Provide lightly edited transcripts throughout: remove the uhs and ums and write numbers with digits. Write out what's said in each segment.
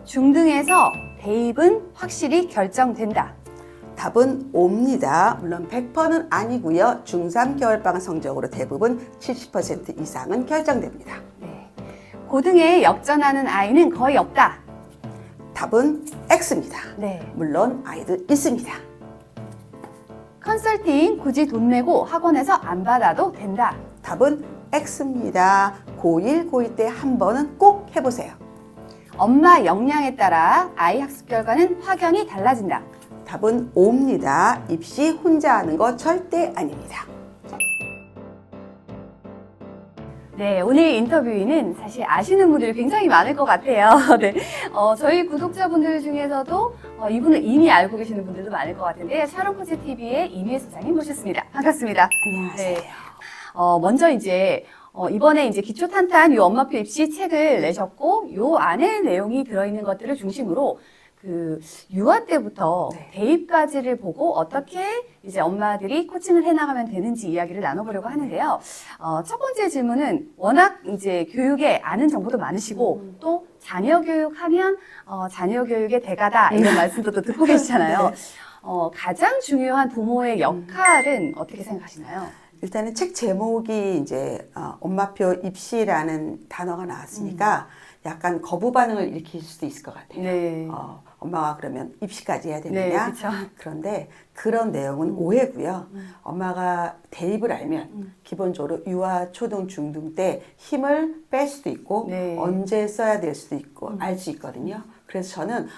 중등에서 대입은 확실히 결정된다. 답은 O입니다. 물론 100%는 아니고요. 중3 겨울방학 성적으로 대부분 70% 이상은 결정됩니다. 네. 고등에 역전하는 아이는 거의 없다. 답은 X입니다. 네. 물론 아이들 있습니다. 컨설팅 굳이 돈 내고 학원에서 안 받아도 된다. 답은 X입니다. 고1, 고2 때 한 번은 꼭 해보세요. 엄마 역량에 따라 아이 학습 결과는 확연히 달라진다. 답은 O입니다. 입시 혼자 하는 거 절대 아닙니다. 네, 오늘 인터뷰는 사실 아시는 분들이 굉장히 많을 것 같아요. 네, 저희 구독자분들 중에서도 이분을 이미 알고 계시는 분들도 많을 것 같은데 샤론코치 TV의 이미혜 소장님 모셨습니다. 반갑습니다. 안녕하세요. 네. 먼저 이번에 기초 탄탄 요 엄마표 입시 책을 내셨고 요 안에 내용이 들어있는 것들을 중심으로 그 유아 때부터 네. 대입까지를 보고 어떻게 이제 엄마들이 코칭을 해나가면 되는지 이야기를 나눠보려고 하는데요. 첫 번째 질문은 워낙 이제 교육에 아는 정보도 많으시고 또 자녀 교육하면 자녀 교육의 대가다 이런 말씀도 또 듣고 계시잖아요. 네. 가장 중요한 부모의 역할은 어떻게 생각하시나요? 일단은 책 제목이 이제 엄마표 입시라는 단어가 나왔으니까 약간 거부 반응을 일으킬 수도 있을 것 같아요. 네. 엄마가 그러면 입시까지 해야 네, 되느냐? 그렇죠. 그런데 그런 내용은 오해고요. 엄마가 대입을 알면 기본적으로 유아, 초등, 중등 때 힘을 뺄 수도 있고 네. 언제 써야 될 수도 있고 알 수 있거든요. 그래서 저는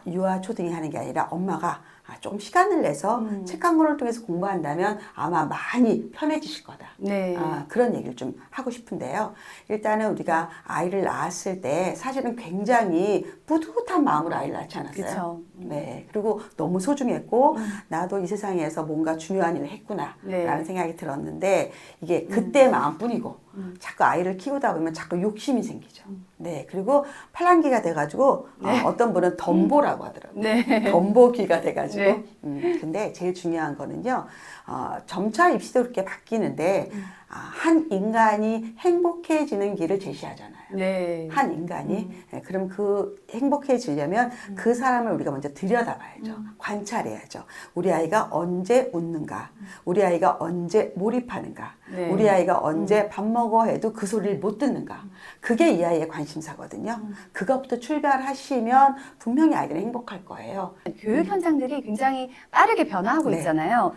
유아, 초등이 하는 게 아니라 엄마가 조금 시간을 내서 책 한 권을 통해서 공부한다면 아마 많이 편해지실 거다. 네. 그런 얘기를 좀 하고 싶은데요. 일단은 우리가 아이를 낳았을 때 사실은 굉장히 뿌듯한 마음으로 아이를 낳지 않았어요. 그쵸. 네. 그리고 너무 소중했고 나도 이 세상에서 뭔가 중요한 일을 했구나 네. 라는 생각이 들었는데 이게 그때 마음뿐이고 자꾸 아이를 키우다 보면 자꾸 욕심이 생기죠. 네. 그리고 팔랑귀가 돼가지고 네. 어떤 분은 덤보라고 하더라고요. 네. 덤보귀가 돼가지고. 네. 근데 제일 중요한 거는요. 점차 입시도 그렇게 바뀌는데 한 인간이 행복해지는 길을 제시하잖아요. 네. 한 인간이. 네, 그럼 그 행복해지려면 그 사람을 우리가 먼저 들여다봐야죠. 관찰해야죠. 우리 아이가 언제 웃는가? 우리 아이가 언제 몰입하는가? 네. 우리 아이가 언제 밥 먹어 해도 그 소리를 못 듣는가? 그게 이 아이의 관심사거든요. 그것부터 출발하시면 분명히 아이들은 행복할 거예요. 교육 현장들이 굉장히 빠르게 변화하고 네. 있잖아요.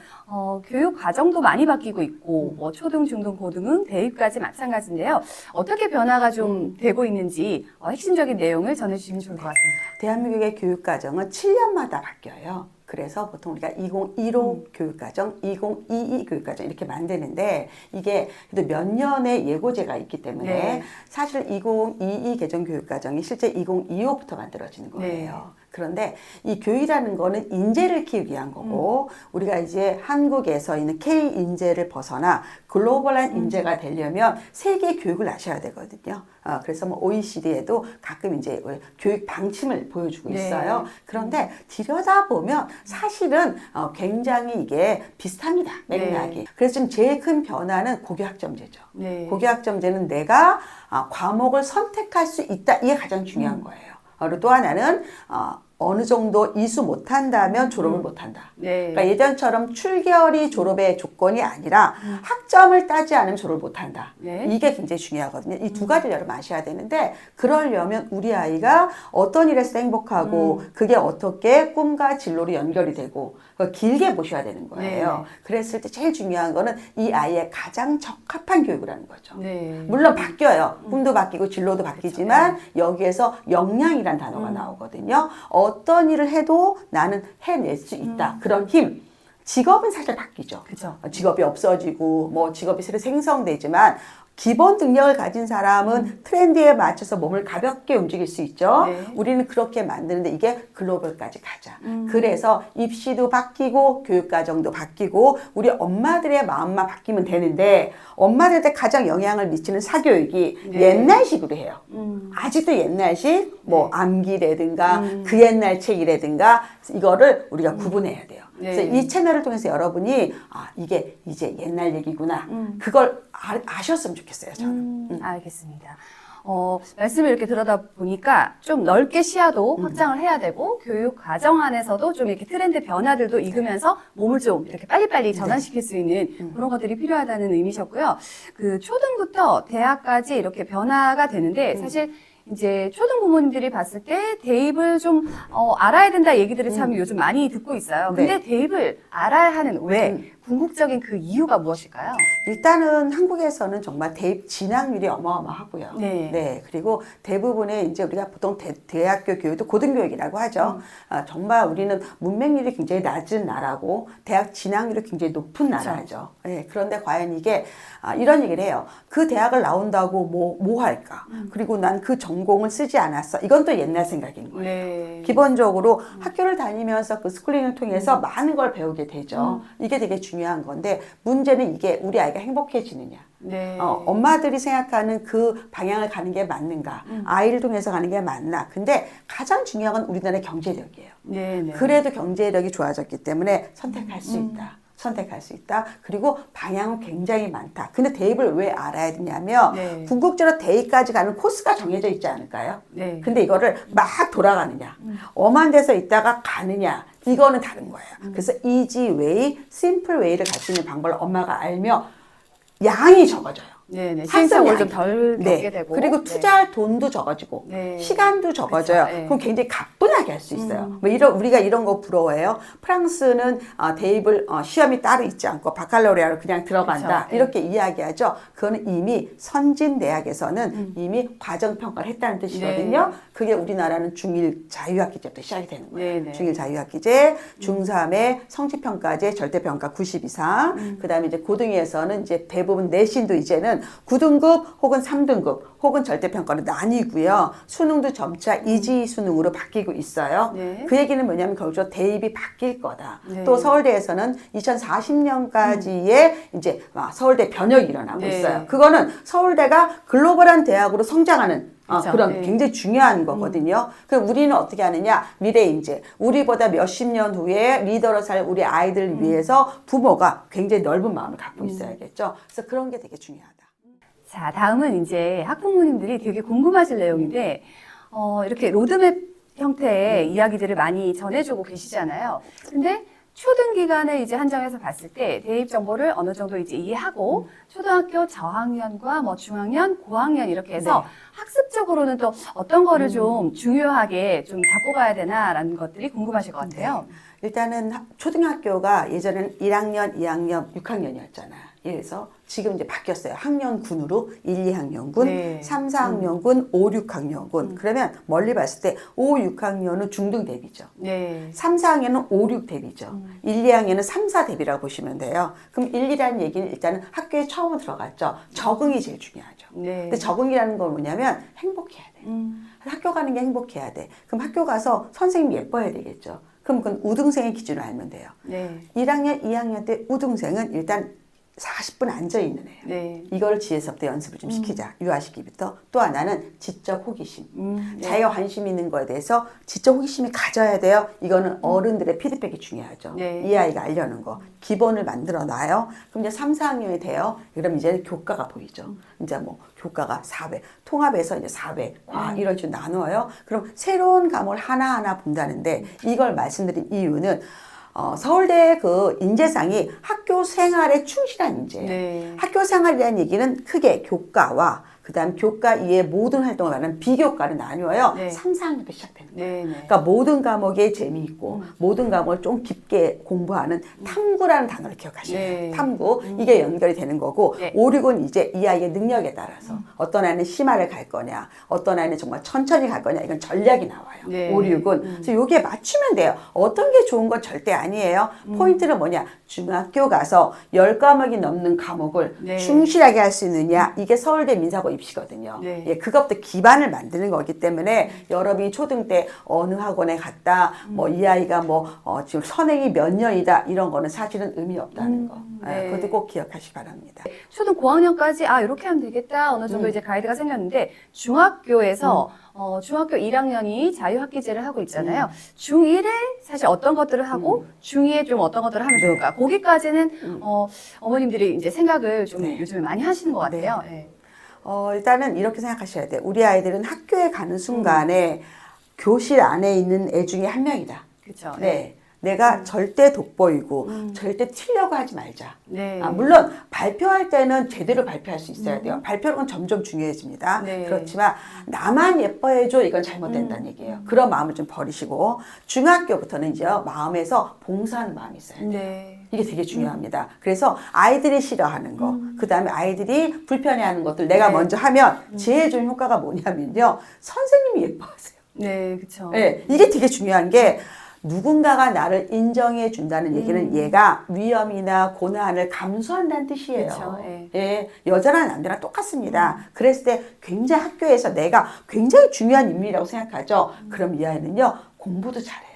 교육 과정도 많이 바뀌고 있고, 뭐 초등, 중등, 고등은 대입까지 마찬가지인데요. 어떻게 변화가 좀 되고 있는지 핵심적인 내용을 전해주시면 좋을 것 같습니다. 대한민국의 교육과정은 7년마다 바뀌어요. 그래서 보통 우리가 2015 교육과정, 2022 교육과정 이렇게 만드는데 이게 그래도 몇 년의 예고제가 있기 때문에 네. 사실 2022 개정 교육과정이 실제 2025부터 만들어지는 거예요. 네. 그런데 이 교육이라는 거는 인재를 키우기 위한 거고 우리가 이제 한국에서 있는 K 인재를 벗어나 글로벌한 인재가 되려면 세계 교육을 아셔야 되거든요. 그래서 뭐 OECD에도 가끔 이제 교육 방침을 보여주고 네. 있어요. 그런데 들여다보면 사실은 굉장히 이게 비슷합니다. 맥락이. 네. 그래서 지금 제일 큰 변화는 고교학점제죠. 네. 고교학점제는 내가 과목을 선택할 수 있다. 이게 가장 중요한 거예요. 그리고 또 하나는 어느 정도 이수 못한다면 졸업을 못한다. 네. 그러니까 예전처럼 출결이 졸업의 조건이 아니라 학점을 따지 않으면 졸업을 못한다. 네. 이게 굉장히 중요하거든요. 이 두 가지를 여러분 아셔야 되는데 그러려면 우리 아이가 어떤 일에서 행복하고 그게 어떻게 꿈과 진로로 연결이 되고 그걸 길게 보셔야 되는 거예요. 네. 그랬을 때 제일 중요한 거는 이 아이의 가장 적합한 교육을 하는 거죠. 네. 물론 바뀌어요. 꿈도 바뀌고 진로도 바뀌지만 여기에서 역량이란 단어가 나오거든요. 어떤 일을 해도 나는 해낼 수 있다. 그런 힘. 직업은 사실 바뀌죠. 그죠. 직업이 없어지고 뭐 직업이 새로 생성되지만 기본 능력을 가진 사람은 트렌드에 맞춰서 몸을 가볍게 움직일 수 있죠. 네. 우리는 그렇게 만드는데 이게 글로벌까지 가자. 그래서 입시도 바뀌고 교육과정도 바뀌고 우리 엄마들의 마음만 바뀌면 되는데 엄마들한테 가장 영향을 미치는 사교육이 네. 옛날식으로 해요. 아직도 옛날식 뭐 암기라든가 그 옛날 책이라든가 이거를 우리가 구분해야 돼요. 네. 그래서 이 채널을 통해서 여러분이 이게 이제 옛날 얘기구나. 그걸 아셨으면 좋겠어요, 저는. 알겠습니다. 말씀을 이렇게 들어다 보니까 좀 넓게 시야도 확장을 해야 되고, 교육 과정 안에서도 좀 이렇게 트렌드 변화들도 익으면서 몸을 좀 이렇게 빨리빨리 전환시킬 수 있는 그런 것들이 필요하다는 의미셨고요. 그 초등부터 대학까지 이렇게 변화가 되는데, 사실 이제 초등 부모님들이 봤을 때 대입을 좀 알아야 된다 얘기들을 참 요즘 많이 듣고 있어요. 근데 네. 대입을 알아야 하는 왜 궁극적인 그 이유가 무엇일까요? 일단은 한국에서는 정말 대입 진학률이 어마어마하고요. 네. 그리고 대부분의 이제 우리가 보통 대학교 교육도 고등교육이라고 하죠. 정말 우리는 문맹률이 굉장히 낮은 나라고 대학 진학률이 굉장히 높은 나라죠. 네, 그런데 과연 이게 이런 얘기를 해요. 그 대학을 나온다고 뭐 할까? 그리고 난 그 전공을 쓰지 않았어. 이건 또 옛날 생각인 거예요. 네. 기본적으로 학교를 다니면서 그 스쿨링을 통해서 많은 걸 배우게 되죠. 이게 되게 중요한 건데 문제는 이게 우리 아이가 행복해지느냐. 네. 엄마들이 생각하는 그 방향을 가는 게 맞는가? 아이를 통해서 가는 게 맞나? 근데 가장 중요한 건 우리나라의 경제력이에요. 네. 그래도 경제력이 좋아졌기 때문에 선택할 수 있다. 선택할 수 있다. 그리고 방향은 굉장히 많다. 근데 대입을 왜 알아야 되냐면 네. 궁극적으로 대입까지 가는 코스가 정해져 있지 않을까요? 네. 근데 이거를 막 돌아가느냐, 엄한 데서 있다가 가느냐, 이거는 다른 거예요. 그래서 easy way, simple way를 갈 수 있는 방법을 엄마가 알면 양이 적어져요. 네네. 학습 시행착오를 양이. 좀 덜 겪게 되고. 그리고 투자할 돈도 적어지고 네. 시간도 적어져요. 그렇죠. 네. 그럼 굉장히 가뿐하게 할 수 있어요. 뭐 우리가 이런 거 부러워해요. 프랑스는 대입을 시험이 따로 있지 않고 바칼로레아로 그냥 들어간다. 그렇죠. 이렇게 이야기하죠. 그거는 이미 선진 대학에서는 이미 과정 평가를 했다는 뜻이거든요. 네. 그게 우리나라는 중1 자유학기제부터 시작이 되는 거예요. 네. 중1 자유학기제, 중3의 성취평가제, 절대평가 90 이상. 그다음에 이제 고등에서는 이제 대부분 내신도 이제는 9등급 혹은 3등급 혹은 절대평가로 나뉘고요. 수능도 점차 이지 수능으로 바뀌고 있어요. 네. 그 얘기는 뭐냐면 결국 대입이 바뀔 거다. 네. 또 서울대에서는 2040년까지의 이제 서울대 변혁이 일어나고 네. 있어요. 그거는 서울대가 글로벌한 대학으로 성장하는 그렇죠. 그런 네. 굉장히 중요한 거거든요. 그럼 우리는 어떻게 하느냐? 미래 인재. 우리보다 몇십 년 후에 리더로 살 우리 아이들을 위해서 부모가 굉장히 넓은 마음을 갖고 있어야겠죠. 그래서 그런 게 되게 중요하다. 자, 다음은 이제 학부모님들이 되게 궁금하실 내용인데, 이렇게 로드맵 형태의 이야기들을 많이 전해주고 계시잖아요. 근데 초등 기간을 이제 한정해서 봤을 때 대입 정보를 어느 정도 이제 이해하고 초등학교 저학년과 뭐 중학년, 고학년 이렇게 해서 학습적으로는 또 어떤 거를 좀 중요하게 좀 잡고 가야 되나라는 것들이 궁금하실 것 같아요. 일단은 초등학교가 예전에는 1학년, 2학년, 6학년이었잖아요. 그래서 지금 이제 바뀌었어요. 학년군으로 1, 2학년군, 네. 3, 4학년군, 5, 6학년군. 그러면 멀리 봤을 때 5, 6학년은 중등 대비죠. 네. 3, 4학년은 5, 6 대비죠. 1, 2학년은 3, 4 대비라고 보시면 돼요. 그럼 1, 2라는 얘기는 일단은 학교에 처음 들어갔죠. 적응이 제일 중요하죠. 네. 근데 적응이라는 건 뭐냐면 행복해야 돼. 학교 가는 게 행복해야 돼. 그럼 학교 가서 선생님이 예뻐야 되겠죠. 그럼 그건 우등생의 기준을 알면 돼요. 네. 1학년, 2학년 때 우등생은 일단 40분 앉아있는 애예요. 네. 이걸 지혜서부터 연습을 좀 시키자. 유아시기부터. 또 하나는 지적 호기심. 네. 자기가 관심 있는 거에 대해서 지적 호기심이 가져야 돼요. 이거는 어른들의 피드백이 중요하죠. 네. 이 아이가 알려는 거. 기본을 만들어 놔요. 그럼 이제 3, 4학년이 돼요. 그럼 이제 교과가 보이죠. 이제 뭐 교과가 4회, 통합해서 이제 4회, 과 이런 식으로 나눠요. 그럼 새로운 과목을 하나하나 본다는데 이걸 말씀드린 이유는 서울대 그 인재상이 학교 생활에 충실한 인재예요. 네. 학교 생활이라는 얘기는 크게 교과와 그다음 교과 이외의 모든 활동을 말하는 비교과를 나뉘어요. 네. 3, 4학년부터 시작되는 거예요. 네. 네. 그러니까 모든 과목에 재미있고 모든 과목을 좀 깊게 공부하는 탐구라는 단어를 기억하셔야 돼요. 네. 탐구. 이게 연결이 되는 거고 네. 5, 6은 이제 이 아이의 능력에 따라서 어떤 아이는 심화를 갈 거냐 어떤 아이는 정말 천천히 갈 거냐 이건 전략이 나와요. 네. 5, 6은. 그래서 여기에 맞추면 돼요. 어떤 게 좋은 건 절대 아니에요. 포인트는 뭐냐. 중학교 가서 10과목이 넘는 과목을 네. 충실하게 할 수 있느냐. 이게 서울대 민사고 입시거든요. 네. 예, 그것부터 기반을 만드는 거기 때문에 여러분이 초등 때 어느 학원에 갔다, 뭐 이 아이가 지금 선행이 몇 년이다 이런 거는 사실은 의미 없다는 거. 네. 예, 그것도 꼭 기억하시기 바랍니다. 초등 고학년까지 이렇게 하면 되겠다 어느 정도 이제 가이드가 생겼는데 중학교에서 중학교 1학년이 자유학기제를 하고 있잖아요. 중1에 사실 어떤 것들을 하고 중2에 좀 어떤 것들을 하면 좋을까? 거기까지는 어머님들이 이제 생각을 좀 네. 요즘에 많이 하시는 것 같아요. 네. 일단은 이렇게 생각하셔야 돼요. 우리 아이들은 학교에 가는 순간에 교실 안에 있는 애 중에 한 명이다. 그렇죠. 네. 내가 절대 돋보이고 절대 튀려고 하지 말자. 네. 물론 발표할 때는 제대로 발표할 수 있어야 돼요. 발표는 점점 중요해집니다. 네. 그렇지만 나만 예뻐해줘 이건 잘못된다는 얘기예요. 그런 마음을 좀 버리시고 중학교부터는 이제 마음에서 봉사하는 마음이 있어야 돼요. 네. 이게 되게 중요합니다. 그래서 아이들이 싫어하는 거, 그 다음에 아이들이 불편해하는 것들 내가 네. 먼저 하면 제일 좋은 효과가 뭐냐면요. 선생님이 예뻐하세요. 네, 그렇죠. 네, 이게 되게 중요한 게 누군가가 나를 인정해 준다는 얘기는 얘가 위험이나 고난을 감수한다는 뜻이에요. 그쵸, 예. 예, 여자나 남자나 똑같습니다. 그랬을 때 굉장히 학교에서 내가 굉장히 중요한 인물이라고 생각하죠. 그럼 이 아이는요, 공부도 잘해요.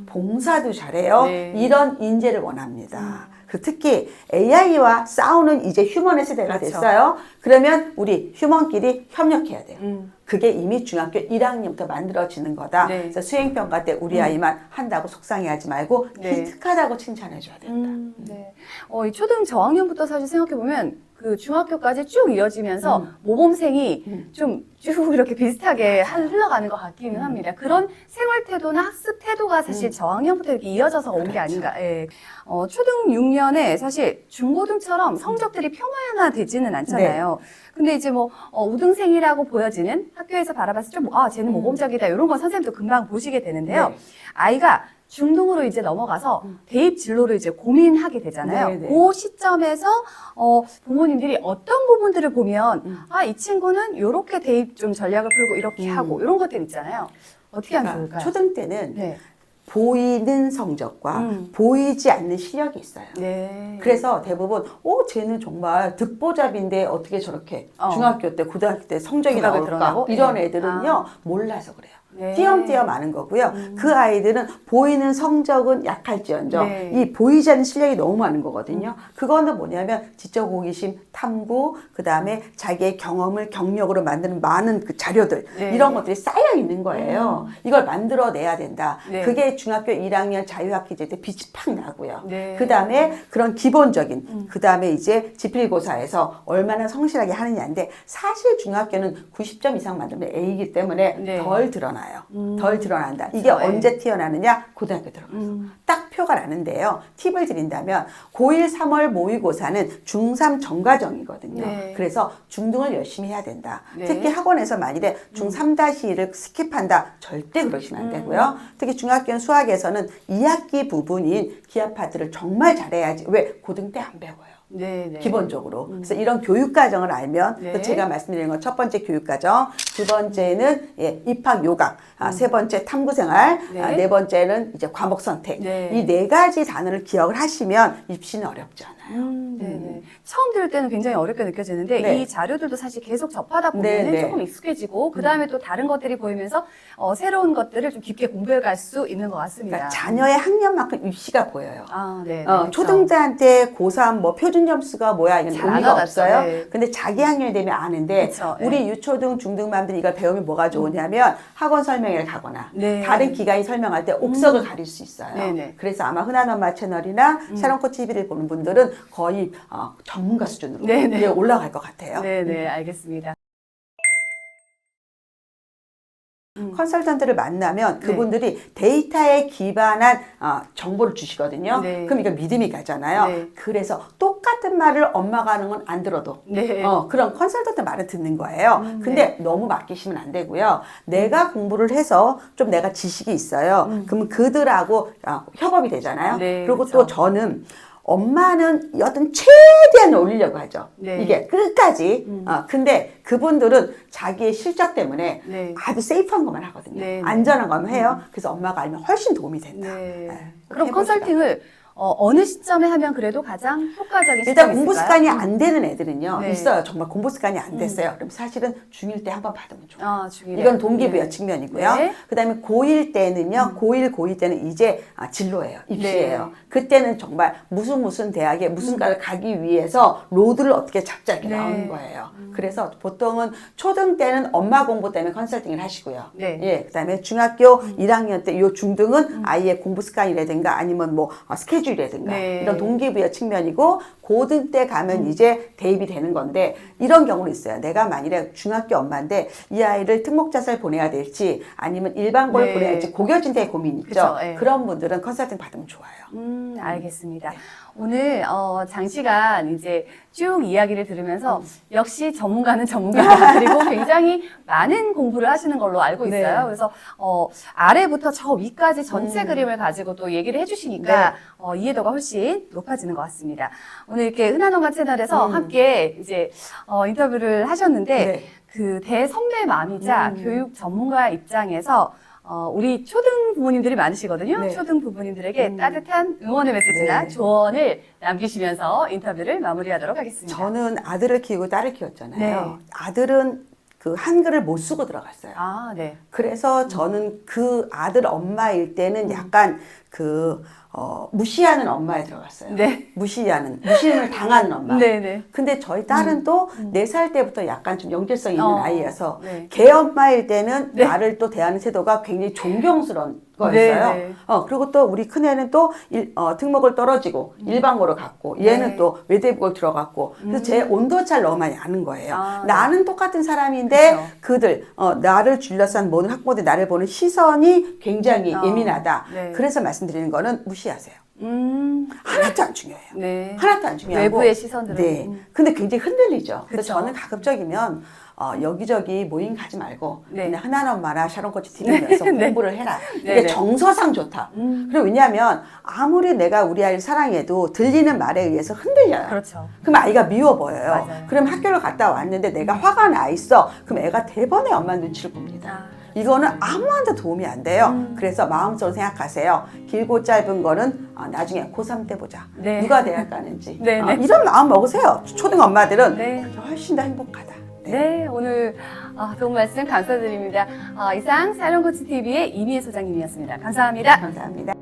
봉사도 잘해요. 네. 이런 인재를 원합니다. 그 특히 AI와 싸우는 이제 휴먼의 세대가 그렇죠. 됐어요. 그러면 우리 휴먼끼리 협력해야 돼요. 그게 이미 중학교 1학년부터 만들어지는 거다. 네. 그래서 수행평가 때 우리 아이만 한다고 속상해하지 말고 네. 기특하다고 칭찬해줘야 된다. 네. 이 초등 저학년부터 사실 생각해보면 그 중학교까지 쭉 이어지면서 모범생이 좀 쭉 이렇게 비슷하게 흘러가는 것 같기는 합니다. 그런 생활 태도나 학습 태도가 사실 저학년부터 이렇게 이어져서 온 게 아닌가. 예. 초등 6년에 사실 중고등처럼 성적들이 평화되지는 않잖아요. 근데 이제 뭐 우등생이라고 보여지는 학교에서 바라봤을 때 좀 쟤는 모범적이다 이런 건 선생님도 금방 보시게 되는데요. 네. 아이가 중등으로 이제 넘어가서 대입 진로를 이제 고민하게 되잖아요. 네네. 그 시점에서 부모님들이 어떤 부분들을 보면 이 친구는 이렇게 대입 좀 전략을 풀고 이렇게 하고 이런 것들 있잖아요. 어떻게 하면 그러니까 좋을까요? 초등 때는 네. 보이는 성적과 보이지 않는 실력이 있어요. 네. 그래서 대부분 쟤는 정말 듣보잡인데 어떻게 저렇게 중학교 때 고등학교 때 성적이 두각을 나올까 드러내고? 이런 네. 애들은요 몰라서 그래요. 네. 띄엄띄엄 아는 거고요. 그 아이들은 보이는 성적은 약할지언정 네. 이 보이지 않는 실력이 너무 많은 거거든요. 그거는 뭐냐면 지적 호기심, 탐구, 그 다음에 자기의 경험을 경력으로 만드는 많은 그 자료들 네. 이런 것들이 쌓여 있는 거예요. 이걸 만들어내야 된다. 네. 그게 중학교 1학년 자유학기제 때 빛이 팍 나고요. 네. 그 다음에 그런 기본적인 그 다음에 이제 지필고사에서 얼마나 성실하게 하느냐인데 사실 중학교는 90점 이상 만들면 A이기 때문에 네. 덜 드러나요. 덜 드러난다. 이게 그렇죠. 언제 튀어나느냐? 고등학교 들어가서. 딱 표가 나는데요. 팁을 드린다면 고1, 3월 모의고사는 중3 전과정이거든요. 네. 그래서 중등을 열심히 해야 된다. 네. 특히 학원에서 만일에 중3-1을 스킵한다. 절대 그러시면 안 되고요. 특히 중학교 수학에서는 2학기 부분인 기하 파트를 정말 잘해야지. 왜? 고등 때 안 배워요. 네, 네. 기본적으로. 그래서 이런 교육 과정을 알면 네. 제가 말씀드린 건 첫 번째 교육 과정, 두 번째는 입학 요강, 세 번째 탐구 생활, 네. 네 번째는 이제 과목 선택. 네. 이 네 가지 단어를 기억을 하시면 입시는 어렵지 않아요. 네, 네. 처음 들을 때는 굉장히 어렵게 느껴지는데 네. 이 자료들도 사실 계속 접하다 보면 네, 네. 조금 익숙해지고 그 다음에 또 다른 것들이 보이면서 새로운 것들을 좀 깊게 공부해 갈 수 있는 것 같습니다. 그러니까 자녀의 학년만큼 입시가 보여요. 네, 그렇죠. 초등자한테 고3 뭐 표준 점수가 뭐야 이건 잘 의미가 알아놨죠. 없어요. 네. 근데 자기 학년이 되면 아는데 그쵸, 우리 유초등 중등맘들이 이걸 배우면 뭐가 좋으냐면 학원 설명회를 가거나 네. 다른 기관이 설명할 때 옥석을 가릴 수 있어요. 네네. 그래서 아마 흔한 엄마 채널이나 샤론코 TV를 보는 분들은 거의 전문가 수준으로 네네. 이제 올라갈 것 같아요. 네, 알겠습니다. 컨설턴트를 만나면 네. 그분들이 데이터에 기반한 정보를 주시거든요. 네. 그럼 이거 믿음이 가잖아요. 네. 그래서 똑같은 말을 엄마가 하는 건 안 들어도 네. 그런 컨설턴트 말을 듣는 거예요. 근데 너무 맡기시면 안 되고요. 내가 공부를 해서 좀 내가 지식이 있어요. 그러면 그들하고 협업이 되잖아요. 네, 그리고 그렇죠. 또 저는 엄마는 여튼 최대한 올리려고 하죠. 네. 이게 끝까지. 근데 그분들은 자기의 실적 때문에 네. 아주 세이프한 것만 하거든요. 네, 네. 안전한 것만 해요. 그래서 엄마가 알면 훨씬 도움이 된다. 네. 네. 그럼 해보시다. 컨설팅을 어느 시점에 하면 그래도 가장 효과적인 일단 시점이 공부 있을까요? 습관이 안 되는 애들은요. 네. 있어요. 정말 공부 습관이 안 됐어요. 그럼 사실은 중1 때 한 번 받으면 좋아요. 중이래. 이건 동기부여 네. 측면이고요. 네. 그다음에 고1 때는요. 고1 때는 이제 진로예요. 입시예요. 그때는 정말 무슨 대학에 무슨 과를 가기 위해서 로드를 어떻게 잡자 이렇게 네. 나오는 거예요. 그래서 보통은 초등 때는 엄마 공부 때문에 컨설팅을 하시고요. 네. 예, 그다음에 중학교 1학년 때 요 중등은 아이의 공부 습관이라든가 아니면 뭐 스케줄이라든가 네. 이런 동기부여 측면이고 고등 때 가면 이제 대입이 되는 건데 이런 경우는 있어요. 내가 만일에 중학교 엄마인데 이 아이를 특목자살 보내야 될지 아니면 일반고를 네. 보내야 될지 고결진대 고민 있죠. 그쵸, 예. 그런 분들은 컨설팅 받으면 좋아요. 알겠습니다. 오늘 장시간 이제 쭉 이야기를 들으면서 역시 전문가는 전문가다. 그리고 굉장히 많은 공부를 하시는 걸로 알고 있어요. 네. 그래서 아래부터 저 위까지 전체 그림을 가지고 또 얘기를 해주시니까 이해도가 훨씬 높아지는 것 같습니다. 오늘 이렇게 흔한언가 채널에서 함께 이제 인터뷰를 하셨는데 네. 그 대선배 맘이자 교육 전문가 입장에서 우리 초등 부모님들이 많으시거든요. 네. 초등 부모님들에게 따뜻한 응원의 메시지나 네. 조언을 남기시면서 인터뷰를 마무리하도록 하겠습니다. 저는 아들을 키우고 딸을 키웠잖아요. 네. 아들은 그 한글을 못 쓰고 들어갔어요. 아, 네. 그래서 저는 그 아들 엄마일 때는 약간 무시하는 엄마에 들어갔어요. 네. 무시를 당하는 엄마. 네네. 근데 저희 딸은 또 4살 때부터 약간 좀 영재성 있는 아이여서 네. 걔 엄마일 때는 네. 나를 또 대하는 태도가 굉장히 존경스러운 거였어요. 네, 네. 그리고 또 우리 큰애는 또 특목을 떨어지고 일반고를 갔고 얘는 네. 또 외대부를 들어갔고 그래서 제 온도차를 너무 많이 아는 거예요. 아, 네. 나는 똑같은 사람인데 그쵸. 그들 나를 둘러싼 모든 학부모들이 나를 보는 시선이 굉장히 예민하다. 네. 그래서 말씀드리는 거는 무시하세요. 음, 하나도 안 중요해요. 네. 하나도 안 중요하고 외부의 시선들은. 네. 근데 굉장히 흔들리죠. 그래서 그쵸. 저는 가급적이면 여기저기 모임 가지 말고 네. 그냥 흔한 엄마나 샤론 코치 TV면서 네. 공부를 해라. 이게 네, 네. 정서상 좋다. 그리고 왜냐하면 아무리 내가 우리 아이를 사랑해도 들리는 말에 의해서 흔들려요. 그렇죠. 그럼 아이가 미워 보여요. 맞아요. 그럼 학교를 갔다 왔는데 내가 화가 나 있어. 그럼 애가 대번에 엄마 눈치를 봅니다. 이거는 아무한테 도움이 안 돼요. 그래서 마음속으로 생각하세요. 길고 짧은 거는 나중에 고3 때 보자. 네. 누가 대학 가는지. 네, 네. 이런 마음 먹으세요. 초등 엄마들은 네. 훨씬 더 행복하다. 네, 오늘 좋은 말씀 감사드립니다. 이상 사롱코치 TV의 이미애 소장님이었습니다. 감사합니다. 감사합니다.